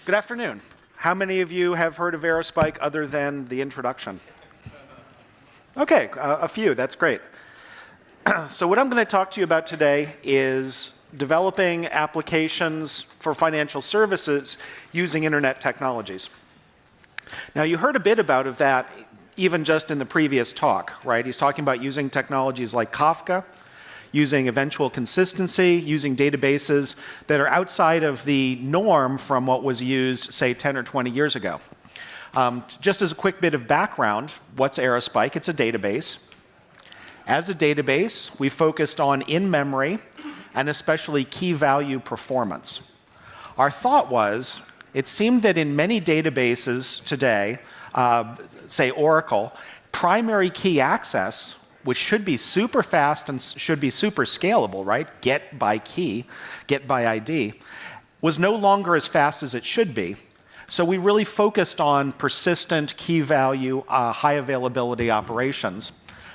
Good afternoon. How many of you have heard of Aerospike other than the introduction? Okay, a few. That's great. So what I'm going to talk to you about today is developing applications for financial services using internet technologies. Now, you heard a bit about that even just in the previous talk, right? He's talking about using technologies like Kafka, using eventual consistency, using databases that are outside of the norm from what was used, say, 10 or 20 years ago. Just as a quick bit of background, what's Aerospike? It's a database. As a database, we focused on in-memory and especially key-value performance. Our thought was, it seemed that in many databases today, say Oracle, primary key access, which should be super fast and should be super scalable, right? Get by key, get by ID, was no longer as fast as it should be. So we really focused on persistent, key value, high availability operations,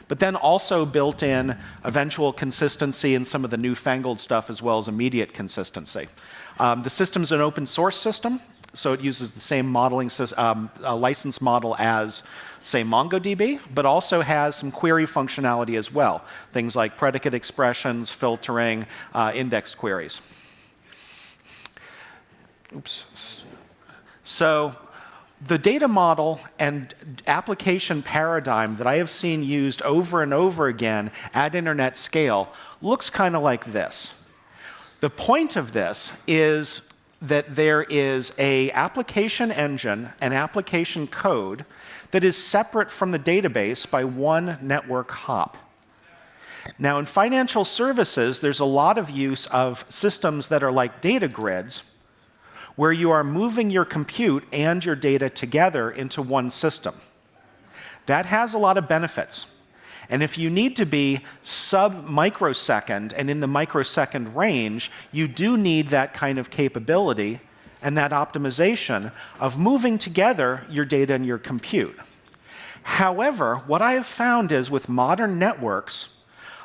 but then also built in eventual consistency and some of the newfangled stuff as well as immediate consistency. The system's an open source system, so it uses the same modeling license model as, say, MongoDB, but also has some query functionality as well. Things like predicate expressions, filtering, index queries. Oops. So the data model and application paradigm that I have seen used over and over again at internet scale looks kind of like this. The point of this is that there is an application engine, an application code, that is separate from the database by one network hop. Now, in financial services, there's a lot of use of systems that are like data grids, where you are moving your compute and your data together into one system. That has a lot of benefits. And if you need to be sub-microsecond and in the microsecond range, you do need that kind of capability and that optimization of moving together your data and your compute. However, what I have found is with modern networks,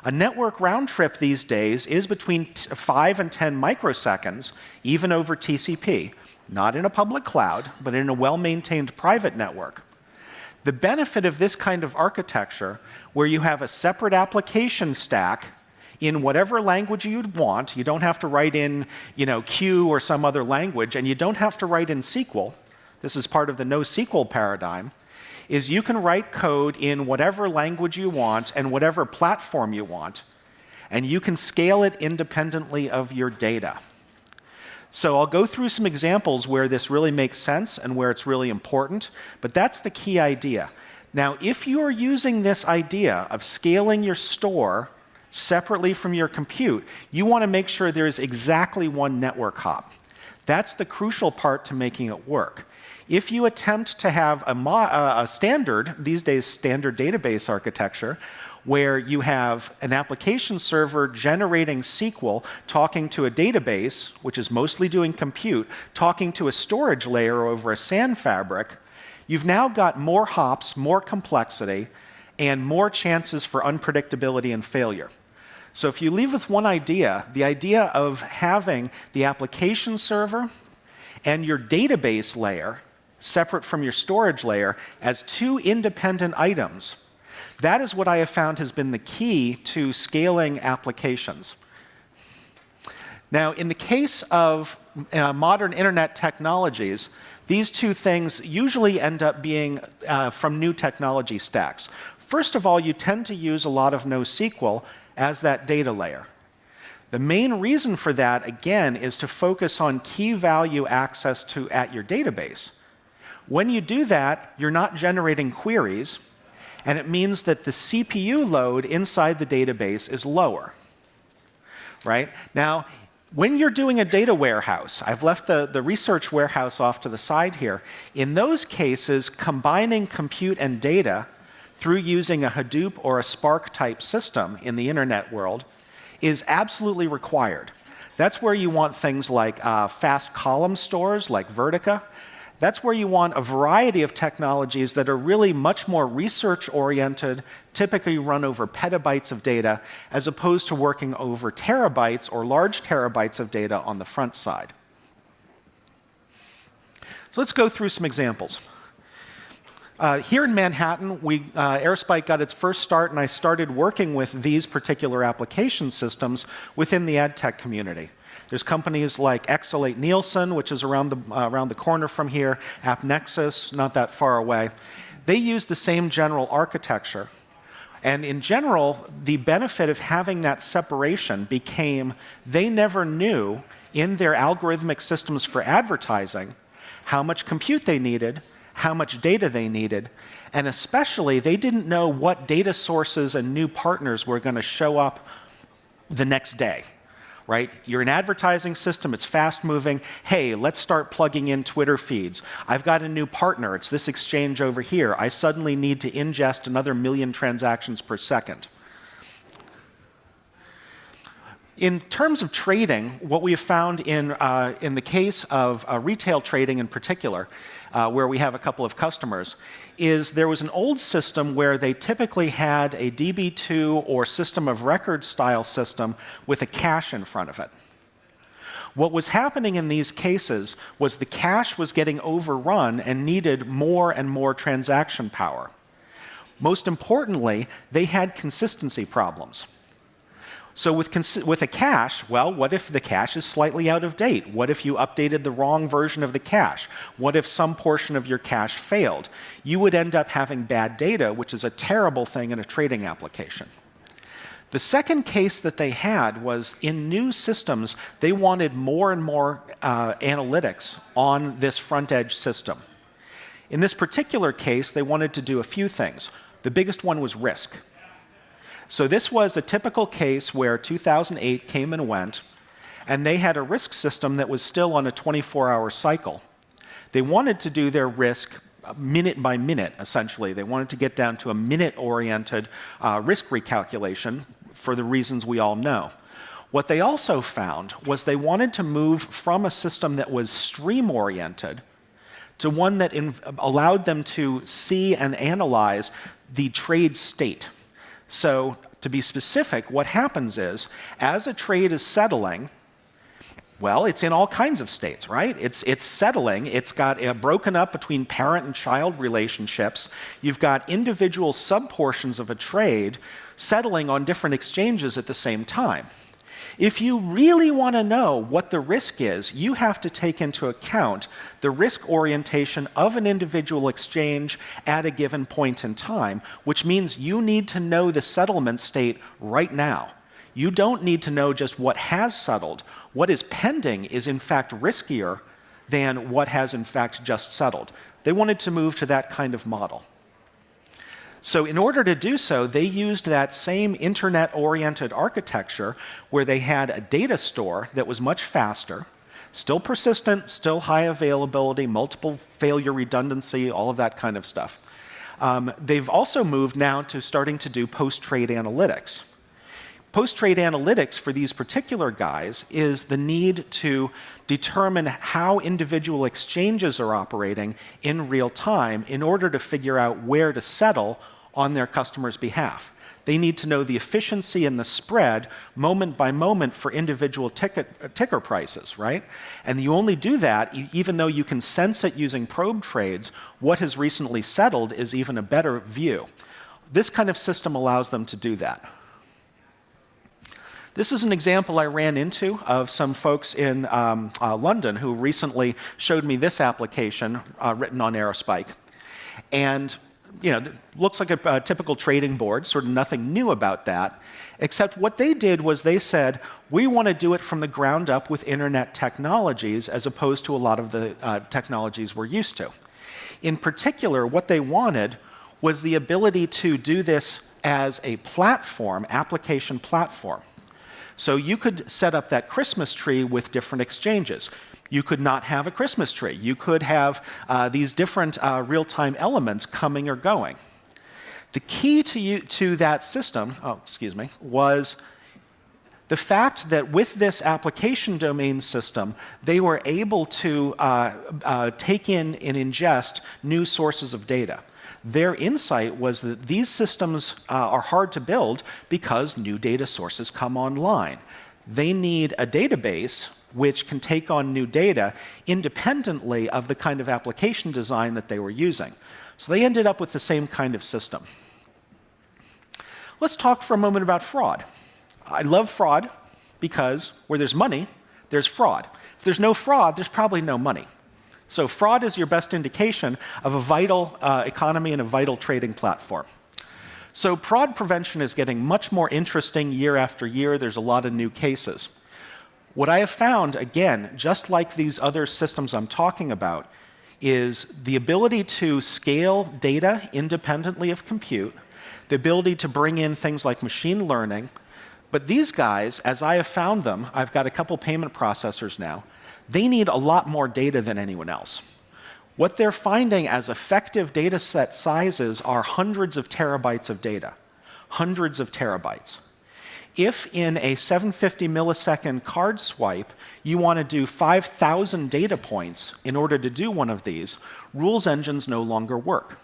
a network round trip these days is between 5 and 10 microseconds, even over TCP, not in a public cloud, but in a well-maintained private network. The benefit of this kind of architecture, where you have a separate application stack in whatever language you'd want, you don't have to write in, Q or some other language, and you don't have to write in SQL. This is part of the NoSQL paradigm, is you can write code in whatever language you want and whatever platform you want, and you can scale it independently of your data. So I'll go through some examples where this really makes sense and where it's really important, but that's the key idea. Now, if you are using this idea of scaling your store separately from your compute, you want to make sure there is exactly one network hop. That's the crucial part to making it work. If you attempt to have a standard, these days standard database architecture, where you have an application server generating SQL, talking to a database, which is mostly doing compute, talking to a storage layer over a SAN fabric, you've now got more hops, more complexity, and more chances for unpredictability and failure. So if you leave with one idea, the idea of having the application server and your database layer separate from your storage layer as two independent items, that is what I have found has been the key to scaling applications. Now, in the case of modern internet technologies, these two things usually end up being from new technology stacks. First of all, you tend to use a lot of NoSQL as that data layer. The main reason for that, again, is to focus on key value access at your database. When you do that, you're not generating queries, and it means that the CPU load inside the database is lower, right? Now, when you're doing a data warehouse, I've left the research warehouse off to the side here. In those cases, combining compute and data through using a Hadoop or a Spark type system in the internet world is absolutely required. That's where you want things like fast column stores like Vertica. That's where you want a variety of technologies that are really much more research-oriented, typically run over petabytes of data, as opposed to working over terabytes or large terabytes of data on the front side. So let's go through some examples. Here in Manhattan, Aerospike got its first start, and I started working with these particular application systems within the ad tech community. There's companies like Exolate Nielsen, which is around the corner from here, AppNexus, not that far away. They use the same general architecture. And in general, the benefit of having that separation became they never knew in their algorithmic systems for advertising how much compute they needed, how much data they needed, and especially they didn't know what data sources and new partners were going to show up the next day. Right? You're an advertising system, it's fast moving. Hey, let's start plugging in Twitter feeds. I've got a new partner, it's this exchange over here. I suddenly need to ingest another 1 million transactions per second. In terms of trading, what we have found in the case of retail trading in particular, where we have a couple of customers, is there was an old system where they typically had a DB2 or system of record style system with a cache in front of it. What was happening in these cases was the cache was getting overrun and needed more and more transaction power. Most importantly, they had consistency problems. So with a cache, well, what if the cache is slightly out of date? What if you updated the wrong version of the cache? What if some portion of your cache failed? You would end up having bad data, which is a terrible thing in a trading application. The second case that they had was in new systems, they wanted more and more analytics on this front-edge system. In this particular case, they wanted to do a few things. The biggest one was risk. So this was a typical case where 2008 came and went, and they had a risk system that was still on a 24-hour cycle. They wanted to do their risk minute by minute, essentially. They wanted to get down to a minute-oriented risk recalculation for the reasons we all know. What they also found was they wanted to move from a system that was stream-oriented to one that allowed them to see and analyze the trade state. So to be specific, what happens is, as a trade is settling, well, it's in all kinds of states, right? It's settling. It's got broken up between parent and child relationships. You've got individual subportions of a trade settling on different exchanges at the same time. If you really want to know what the risk is, you have to take into account the risk orientation of an individual exchange at a given point in time, which means you need to know the settlement state right now. You don't need to know just what has settled. What is pending is in fact riskier than what has in fact just settled. They wanted to move to that kind of model. So in order to do so, they used that same internet-oriented architecture where they had a data store that was much faster, still persistent, still high availability, multiple failure redundancy, all of that kind of stuff. They've also moved now to starting to do post-trade analytics. Post-trade analytics for these particular guys is the need to determine how individual exchanges are operating in real time in order to figure out where to settle on their customers' behalf. They need to know the efficiency and the spread moment by moment for individual ticker prices, right? And you only do that even though you can sense it using probe trades. What has recently settled is even a better view. This kind of system allows them to do that. This is an example I ran into of some folks in London who recently showed me this application written on Aerospike. And it looks like a typical trading board, sort of nothing new about that, except what they did was they said, we want to do it from the ground up with internet technologies as opposed to a lot of the technologies we're used to. In particular, what they wanted was the ability to do this as a platform, application platform. So you could set up that Christmas tree with different exchanges. You could not have a Christmas tree. You could have these different real-time elements coming or going. The key to that system, was the fact that with this application domain system, they were able to take in and ingest new sources of data. Their insight was that these systems are hard to build because new data sources come online. They need a database which can take on new data independently of the kind of application design that they were using. So they ended up with the same kind of system. Let's talk for a moment about fraud. I love fraud because where there's money, there's fraud. If there's no fraud, there's probably no money. So fraud is your best indication of a vital economy and a vital trading platform. So fraud prevention is getting much more interesting year after year. There's a lot of new cases. What I have found, again, just like these other systems I'm talking about, is the ability to scale data independently of compute, the ability to bring in things like machine learning. But these guys, as I have found them, I've got a couple payment processors now, they need a lot more data than anyone else. What they're finding as effective data set sizes are hundreds of terabytes of data, hundreds of terabytes. If in a 750 millisecond card swipe, you want to do 5,000 data points in order to do one of these, rules engines no longer work.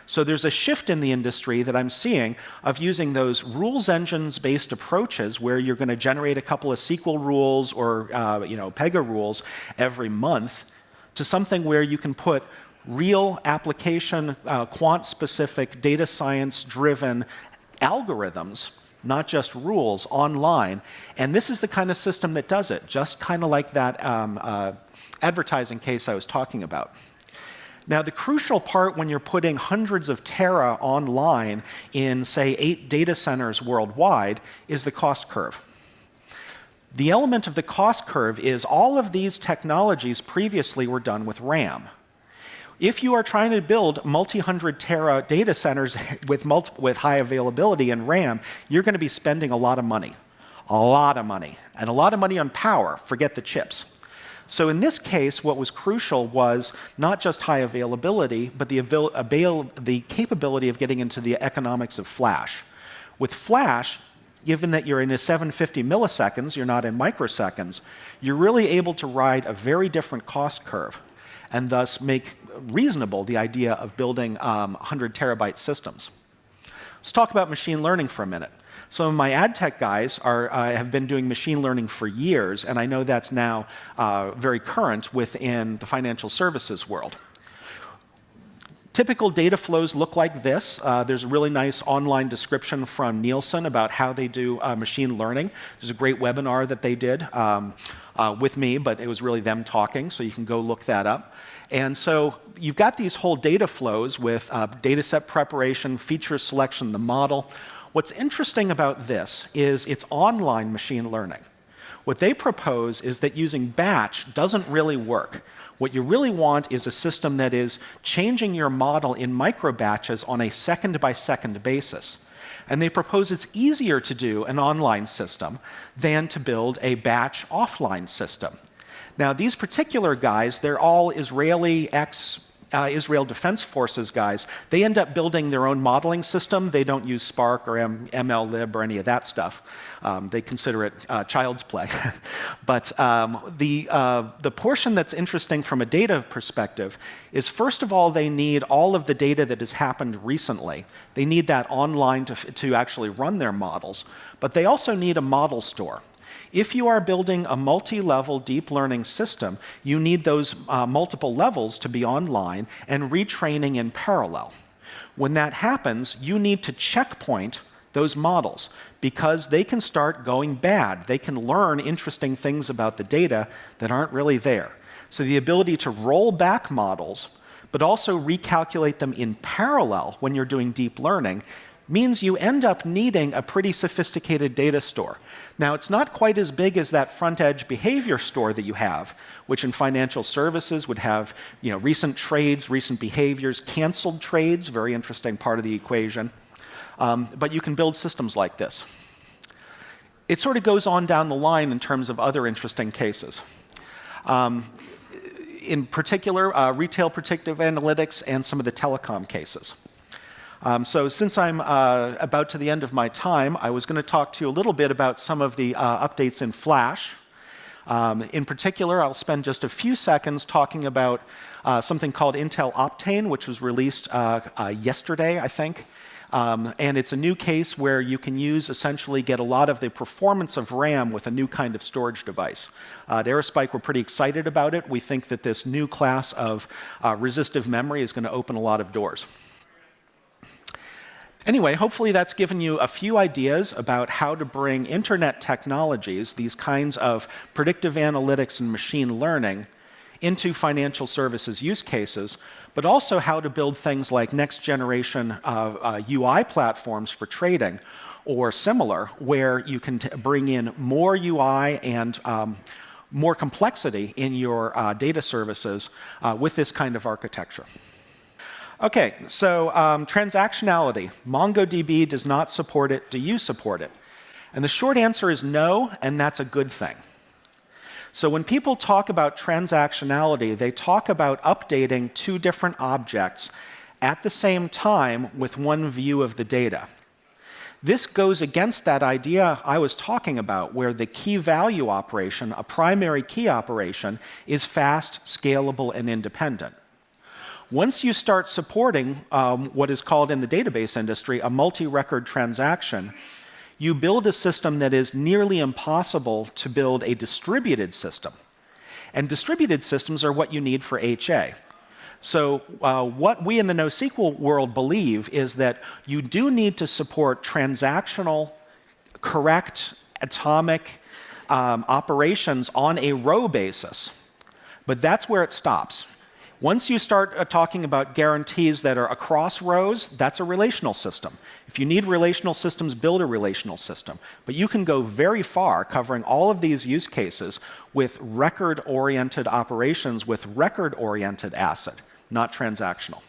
So there's a shift in the industry that I'm seeing of using those rules engines-based approaches where you're going to generate a couple of SQL rules or Pega rules every month to something where you can put real application, quant-specific, data science-driven algorithms, not just rules, online. And this is the kind of system that does it, just kind of like that advertising case I was talking about. Now, the crucial part when you're putting hundreds of tera online in, say, 8 data centers worldwide is the cost curve. The element of the cost curve is all of these technologies previously were done with RAM. If you are trying to build multi-hundred tera data centers with high availability and RAM, you're going to be spending a lot of money. A lot of money. And a lot of money on power. Forget the chips. So in this case, what was crucial was not just high availability, but the capability of getting into the economics of flash. With flash, given that you're in a 750 milliseconds, you're not in microseconds, you're really able to ride a very different cost curve and thus make reasonable the idea of building 100 terabyte systems. Let's talk about machine learning for a minute. Some of my ad tech guys have been doing machine learning for years, and I know that's now very current within the financial services world. Typical data flows look like this. There's a really nice online description from Nielsen about how they do machine learning. There's a great webinar that they did with me, but it was really them talking, so you can go look that up. And so you've got these whole data flows with data set preparation, feature selection, the model. What's interesting about this is it's online machine learning. What they propose is that using batch doesn't really work. What you really want is a system that is changing your model in micro batches on a second-by-second basis. And they propose it's easier to do an online system than to build a batch offline system. Now, these particular guys, they're all Israeli Israel Defense Forces guys. They end up building their own modeling system. They don't use Spark or MLlib or any of that stuff. They consider it child's play. But the portion that's interesting from a data perspective is, first of all, they need all of the data that has happened recently. They need that online to actually run their models. But they also need a model store. If you are building a multi-level deep learning system, you need those multiple levels to be online and retraining in parallel. When that happens, you need to checkpoint those models because they can start going bad. They can learn interesting things about the data that aren't really there. So the ability to roll back models, but also recalculate them in parallel when you're doing deep learning, means you end up needing a pretty sophisticated data store. Now, it's not quite as big as that front-edge behavior store that you have, which in financial services would have recent trades, recent behaviors, canceled trades, very interesting part of the equation. But you can build systems like this. It sort of goes on down the line in terms of other interesting cases. In particular, retail predictive analytics and some of the telecom cases. So since I'm about to the end of my time, I was going to talk to you a little bit about some of the updates in Flash. In particular, I'll spend just a few seconds talking about something called Intel Optane, which was released yesterday, I think. And it's a new case where you can essentially get a lot of the performance of RAM with a new kind of storage device. At Aerospike, we're pretty excited about it. We think that this new class of resistive memory is going to open a lot of doors. Anyway, hopefully that's given you a few ideas about how to bring internet technologies, these kinds of predictive analytics and machine learning, into financial services use cases, but also how to build things like next-generation UI platforms for trading or similar, where you can bring in more UI and more complexity in your data services with this kind of architecture. Okay, so transactionality. MongoDB does not support it. Do you support it? And the short answer is no, and that's a good thing. So when people talk about transactionality, they talk about updating two different objects at the same time with one view of the data. This goes against that idea I was talking about, where the key value operation, a primary key operation, is fast, scalable, and independent. Once you start supporting what is called in the database industry a multi-record transaction, you build a system that is nearly impossible to build a distributed system. And distributed systems are what you need for HA. So what we in the NoSQL world believe is that you do need to support transactional, correct, atomic operations on a row basis. But that's where it stops. Once you start talking about guarantees that are across rows, that's a relational system. If you need relational systems, build a relational system. But you can go very far covering all of these use cases with record-oriented operations with record-oriented ACID, not transactional.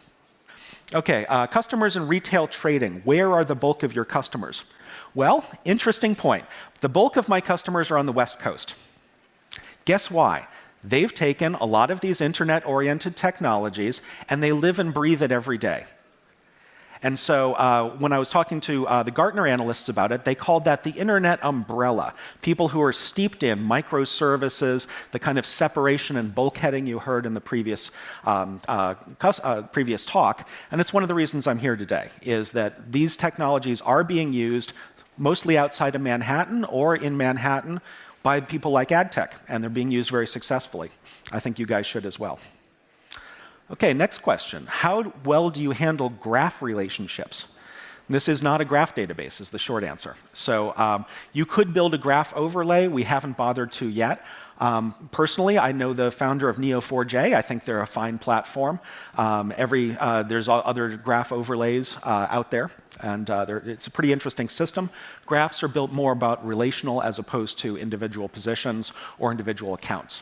Okay, customers in retail trading. Where are the bulk of your customers? Well, interesting point. The bulk of my customers are on the West Coast. Guess why? They've taken a lot of these internet-oriented technologies, and they live and breathe it every day. And so when I was talking to the Gartner analysts about it, they called that the internet umbrella. People who are steeped in microservices, the kind of separation and bulkheading you heard in the previous talk. And it's one of the reasons I'm here today, is that these technologies are being used mostly outside of Manhattan or in Manhattan by people like AdTech, and they're being used very successfully. I think you guys should as well. Okay, next question. How well do you handle graph relationships? This is not a graph database, is the short answer. So you could build a graph overlay. We haven't bothered to yet. Personally, I know the founder of Neo4j. I think they're a fine platform. There's other graph overlays out there, and it's a pretty interesting system. Graphs are built more about relational as opposed to individual positions or individual accounts.